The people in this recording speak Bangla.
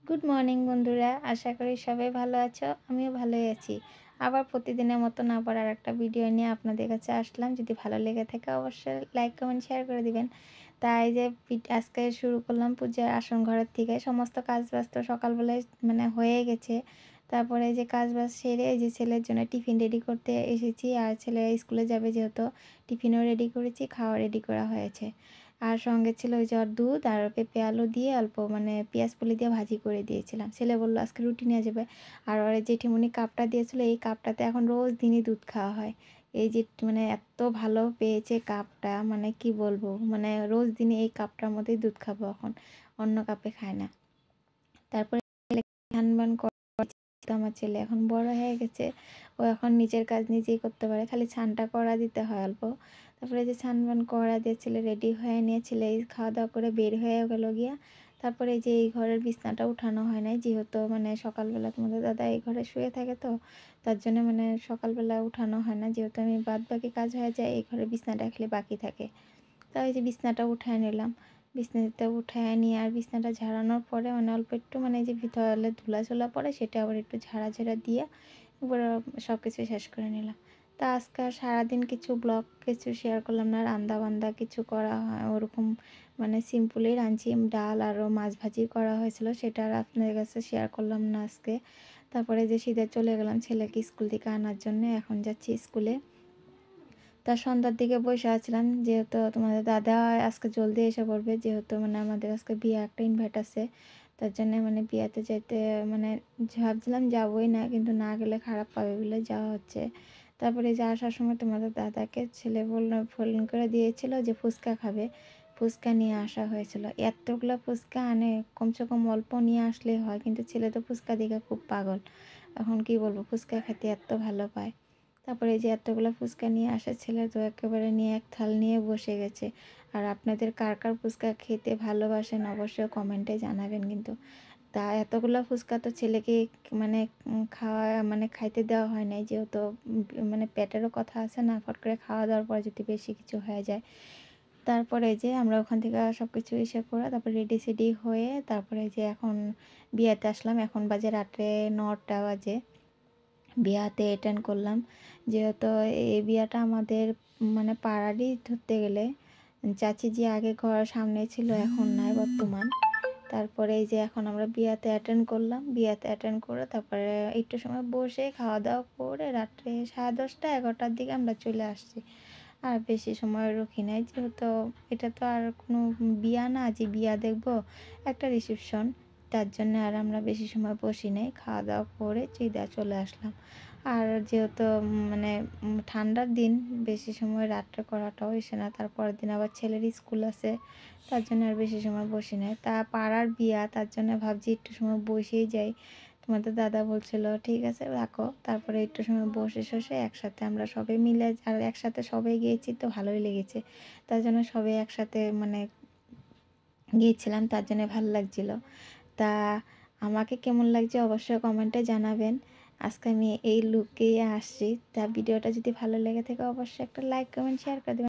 গুড মর্নিং বন্ধুরা, আশা করি সবাই ভালো আছো। আমিও ভালোই আছি। আবার প্রতিদিনের মতন আবার আর একটা ভিডিও নিয়ে আপনাদের কাছে আসলাম। যদি ভালো লেগে থাকে অবশ্যই লাইক কমেন্ট শেয়ার করে দিবেন। তাই যে আজকে শুরু করলাম পূজার আসন ঘরের থেকে। সমস্ত কাজ বাজ তো সকালবেলায় হয়ে গেছে। তারপরে যে কাজ বাজ সেরে এই যে ছেলের জন্য টিফিন রেডি করতে এসেছি। আর ছেলে স্কুলে যাবে যেহেতু টিফিনও রেডি করেছি, খাওয়া রেডি করা হয়েছে। আর সঙ্গে ছিল ওই যে দুধ আর পেঁপে আলু দিয়ে অল্প পেঁয়াজ কলি দিয়ে ভাজি করে দিয়েছিলাম। ছেলে বললো আজকে রুটি নিয়ে যাবে। আর ওর জেঠিমণি কাপটা দিয়েছিল, এই কাপটাতে এখন রোজ দিনই দুধ খাওয়া হয়। এই যে এত ভালো পেয়েছে কাপটা, কি বলবো, রোজ দিনই এই কাপটার মধ্যেই দুধ খাবো এখন, অন্য কাপে খায় না। তারপরে খানবান আমার ছেলে এখন বড় হয়ে গেছে, ও এখন নিজের কাজ নিজেই করতে পারে, খালি ছানটা করা দিতে হয় অল্প। তারপরে যে ছানবান করা দিয়ে ছেলে রেডি হয়ে নিয়ে ছেলে খাওয়া দাওয়া করে বের হয়ে গেল গিয়া। তারপরে যে এই ঘরের বিছনাটা উঠানো হয় নাই, যেহেতু সকালবেলা তোমাদের দাদা এই ঘরে শুয়ে থাকে, তো তার জন্য সকালবেলা উঠানো হয় না, যেহেতু আমি বাদ বাকি কাজ হয়ে যায়, এই ঘরের বিছনাটা খালি বাকি থাকে। তাই যে বিছনাটা উঠায় নিলাম। বিছনাটা উঠায় নিয়ে আর বিছনাটা ঝাড়ানোর পরে অল্প একটু যে ভিতরে ধুলা পড়ে সেটা আবার একটু ঝাড়া দিয়ে এবার সব কিছু শেষ করে নিলাম। তা আজকে আর সারাদিন কিছু ব্লগ কিছু শেয়ার করলাম না, রান্না বান্না কিছু করা হয় ওরকম, সিম্পলই রাঁধছি, ডাল আরও মাছ ভাজি করা হয়েছিল, সেটা আর আপনাদের কাছে শেয়ার করলাম না আজকে। তারপরে যে সিধা চলে গেলাম ছেলেকে স্কুল থেকে আনার জন্য, এখন যাচ্ছি স্কুলে। তার সন্ধ্যার দিকে বসে আছিলাম, যেহেতু তোমাদের দাদা আজকে জলদি এসে পড়বে, যেহেতু আমাদের আজকে বিয়ে একটা ইনভাইট আছে, তার জন্য বিয়েতে যেতে ভাবছিলাম যাবোই না, কিন্তু না গেলে খারাপ পাবে বলে যাওয়া হচ্ছে। তারপরে যে আসার সময় তোমাদের দাদাকে ছেলে ফোন করে দিয়েছিল যে ফুচকা খাবে, ফুচকা নিয়ে আসা হয়েছিল। এতগুলো ফুচকা আনে, কমসে কম অল্প নিয়ে আসলেই হয়, কিন্তু ছেলে তো ফুচকা দিকে খুব পাগল। এখন কি বলবো, ফুচকা খেতে এত ভালো পায়। তারপরে এই যে এতগুলো ফুচকা নিয়ে আসা ছেলে তো একেবারে নিয়ে এক থাল নিয়ে বসে গেছে। আর আপনাদের কার কার ফুচকা খেতে ভালোবাসেন অবশ্যই কমেন্টে জানাবেন কিন্তু। তা এতগুলো ফুচকা তো ছেলেকে খাওয়া খাইতে দেওয়া হয় নাই, যেহেতু পেটেরও কথা আছে না, ফট করে খাওয়া দাওয়ার পর যদি বেশি কিছু হয়ে যায়। তারপরে যে আমরা ওখান থেকে সব কিছু ইসে করে তারপর রেডি সেডি হয়ে তারপরে যে এখন বিয়েতে আসলাম। এখন বাজে রাত্রে 9টা বাজে। বিয়াতে অ্যাটেন্ড করলাম, যেহেতু এই বিয়াটা আমাদের পাড়ারই ধরতে গেলে। চাচি যে আগে ঘর সামনে ছিল এখন নাই বর্তমান। তারপরে এই যে এখন আমরা বিয়াতে অ্যাটেন্ড করলাম, বিয়াতে অ্যাটেন্ড করে তারপরে একটু সময় বসে খাওয়া দাওয়া করে রাত্রে 10:30 11টার দিকে আমরা চলে আসছি। আর বেশি সময় রুখি নাই, যেহেতু এটা তো আর কোনো বিয়া না যে বিয়া দেখবো, একটা রিসেপশন, তার জন্য আর আমরা বেশি সময় বসি নাই, খাওয়া দাওয়া করে চিদা চলে আসলাম। আর যেহেতু ঠান্ডার দিন, বেশি সময় রাত্রে করাটাও এসে না, তারপরের দিন আবার ছেলের স্কুল আছে, তার জন্য আর বেশি সময় বসি নাই। তা পাড়ার বিয়া, তার জন্য ভাবছি একটু সময় বসেই যাই। তোমাদের দাদা বলছিল ঠিক আছে রাখো, তারপরে একটু সময় বসে শসে একসাথে আমরা সবাই মিলে, আর একসাথে সবাই গিয়েছি তো ভালোই লেগেছে, তার জন্য সবাই একসাথে গিয়েছিলাম, তার জন্য ভালো লাগছিল। তা আমাকে কেমন লাগছে অবশ্যই কমেন্টে জানাবেন। আজকে আমি এই লুকেই আসছি। তা ভিডিওটা যদি ভালো লেগে থাকে অবশ্যই একটা লাইক কমেন্ট শেয়ার করে দেবেন।